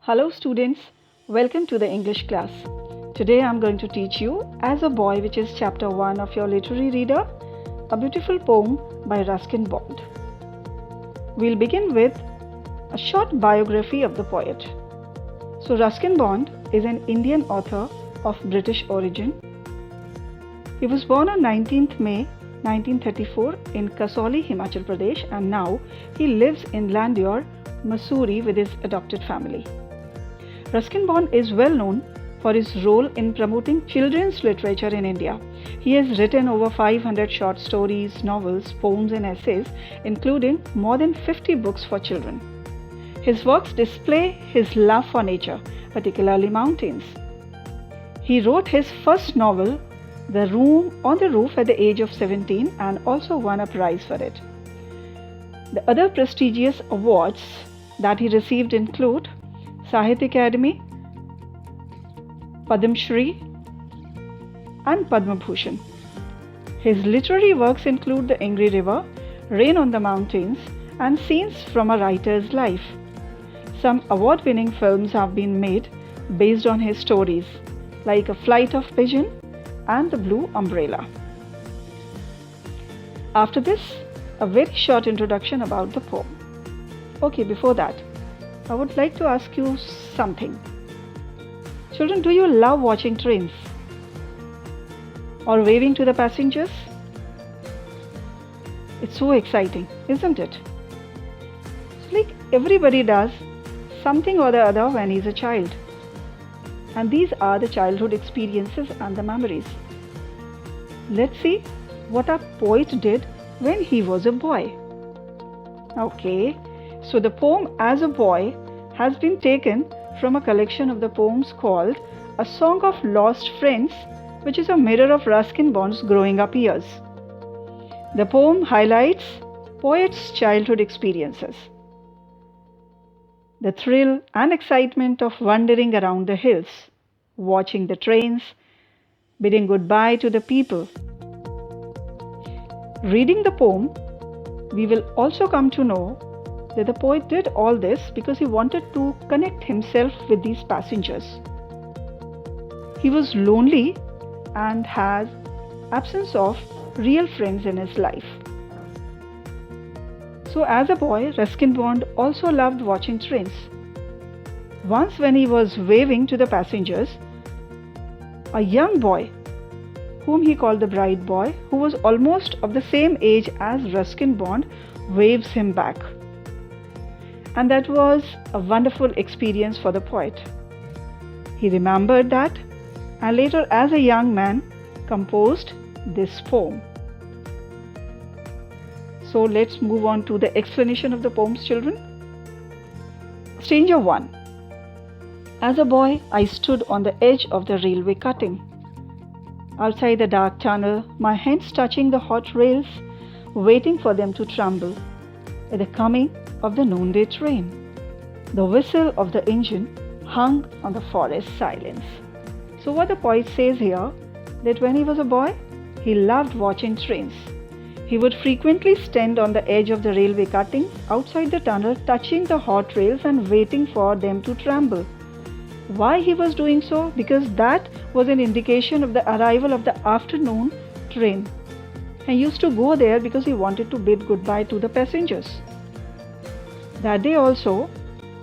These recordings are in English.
Hello students, welcome to the English class. Today I am going to teach you As a Boy, which is chapter 1 of your literary reader, a beautiful poem by Ruskin Bond. We'll begin with a short biography of the poet. So Ruskin Bond is an Indian author of British origin. He was born on 19th May 1934 in Kasauli, Himachal Pradesh, and now he lives in Landior, Mussoorie with his adopted family. Ruskin Bond is well known for his role in promoting children's literature in India. He has written over 500 short stories, novels, poems and essays, including more than 50 books for children. His works display his love for nature, particularly mountains. He wrote his first novel, The Room on the Roof, at the age of 17 and also won a prize for it. The other prestigious awards that he received include Sahitya Academy, Padma Shri and Padma Bhushan. His literary works include The Angry River, Rain on the Mountains and Scenes from a Writer's Life. Some award-winning films have been made based on his stories, like A Flight of Pigeon and The Blue Umbrella. After this, a very short introduction about the poem. Okay, before that, I would like to ask you something. Children, do you love watching trains or waving to the passengers? It's so exciting, isn't it? It's like everybody does something or the other when he's a child. And these are the childhood experiences and the memories. Let's see what our poet did when he was a boy. Okay, so the poem As a Boy has been taken from a collection of the poems called A Song of Lost Friends, which is a mirror of Ruskin Bond's growing up years. The poem highlights poet's childhood experiences, the thrill and excitement of wandering around the hills, watching the trains, bidding goodbye to the people. Reading the poem, we will also come to know that the poet did all this because he wanted to connect himself with these passengers. He was lonely and had absence of real friends in his life. So as a boy, Ruskin Bond also loved watching trains. Once when he was waving to the passengers, a young boy, whom he called the bright boy, who was almost of the same age as Ruskin Bond, waves him back. And that was a wonderful experience for the poet. He remembered that and later as a young man composed this poem. So let's move on to the explanation of the poems, children. Stranger 1. As a boy, I stood on the edge of the railway cutting. Outside the dark tunnel, my hands touching the hot rails, waiting for them to tremble at the coming of the noonday train. The whistle of the engine hung on the forest silence. So what the poet says here, that when he was a boy, he loved watching trains. He would frequently stand on the edge of the railway cutting outside the tunnel, touching the hot rails and waiting for them to tremble. Why he was doing so? Because that was an indication of the arrival of the afternoon train. He used to go there because he wanted to bid goodbye to the passengers. That day also,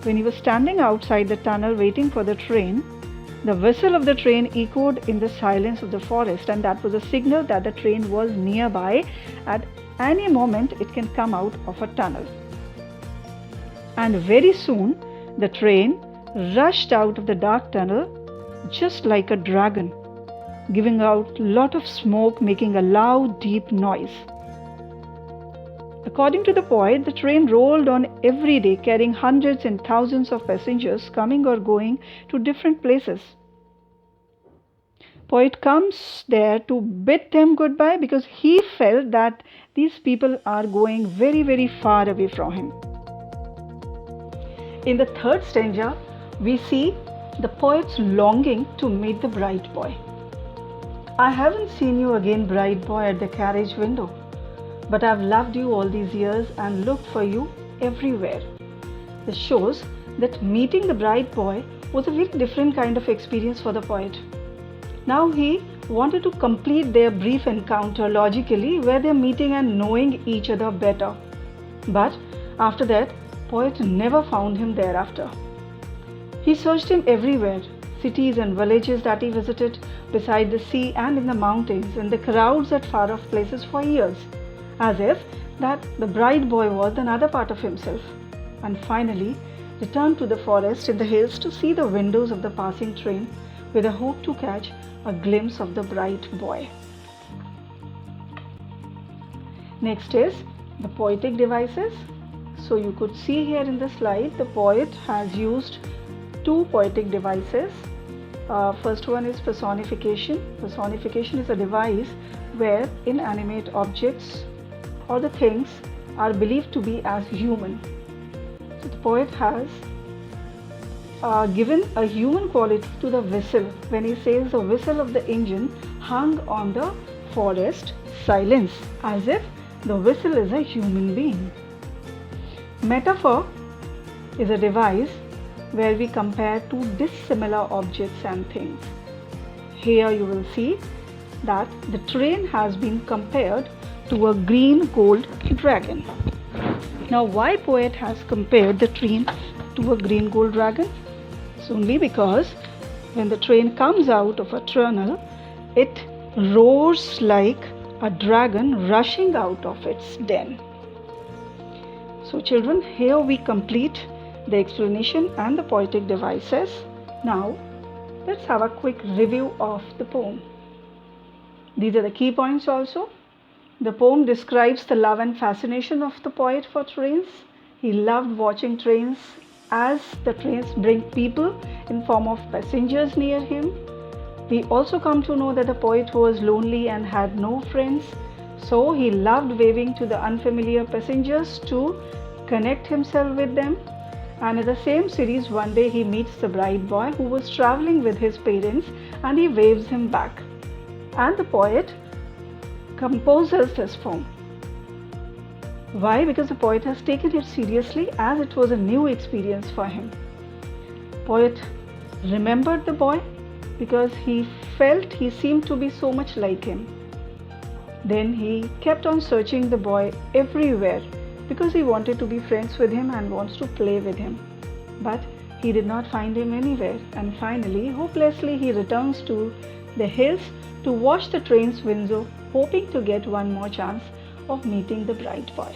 when he was standing outside the tunnel waiting for the train, the whistle of the train echoed in the silence of the forest, and that was a signal that the train was nearby. At any moment it can come out of a tunnel. And very soon the train rushed out of the dark tunnel just like a dragon, giving out a lot of smoke, making a loud, deep noise. According to the poet, the train rolled on every day, carrying hundreds and thousands of passengers coming or going to different places. Poet comes there to bid them goodbye because he felt that these people are going very, very far away from him. In the third stanza, we see the poet's longing to meet the bright boy. I haven't seen you again, bright boy, at the carriage window, but I've loved you all these years and looked for you everywhere. This shows that meeting the bride boy was a very different kind of experience for the poet. Now he wanted to complete their brief encounter logically, where they're meeting and knowing each other better. But after that, poet never found him thereafter. He searched him everywhere, cities and villages that he visited, beside the sea and in the mountains, in the crowds at far off places for years, as if that the bride boy was another part of himself, and finally returned to the forest in the hills to see the windows of the passing train with a hope to catch a glimpse of the bride boy. Next is the poetic devices. So you could see here in the slide the poet has used two poetic devices. First one is personification. Personification is a device where inanimate objects or the things are believed to be as human. So the poet has given a human quality to the whistle when he says the whistle of the engine hung on the forest silence, as if the whistle is a human being. Metaphor is a device where we compare two dissimilar objects and things. Here you will see that the train has been compared to a green gold dragon. Now, why poet has compared the train to a green gold dragon? It's only because when the train comes out of a tunnel, it roars like a dragon rushing out of its den. So children, here we complete the explanation and the poetic devices. Now, let's have a quick review of the poem. These are the key points also. The poem describes the love and fascination of the poet for trains. He loved watching trains as the trains bring people in form of passengers near him. We also come to know that the poet was lonely and had no friends, so he loved waving to the unfamiliar passengers to connect himself with them. And in the same series, one day he meets the bride boy who was traveling with his parents, and he waves him back. And the poet composes this poem. Why? Because the poet has taken it seriously, as it was a new experience for him. Poet remembered the boy because he felt he seemed to be so much like him. Then he kept on searching the boy everywhere because he wanted to be friends with him and wants to play with him. But he did not find him anywhere, and finally, hopelessly, he returns to the hills to watch the train's window, hoping to get one more chance of meeting the bride boy.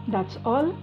That's all.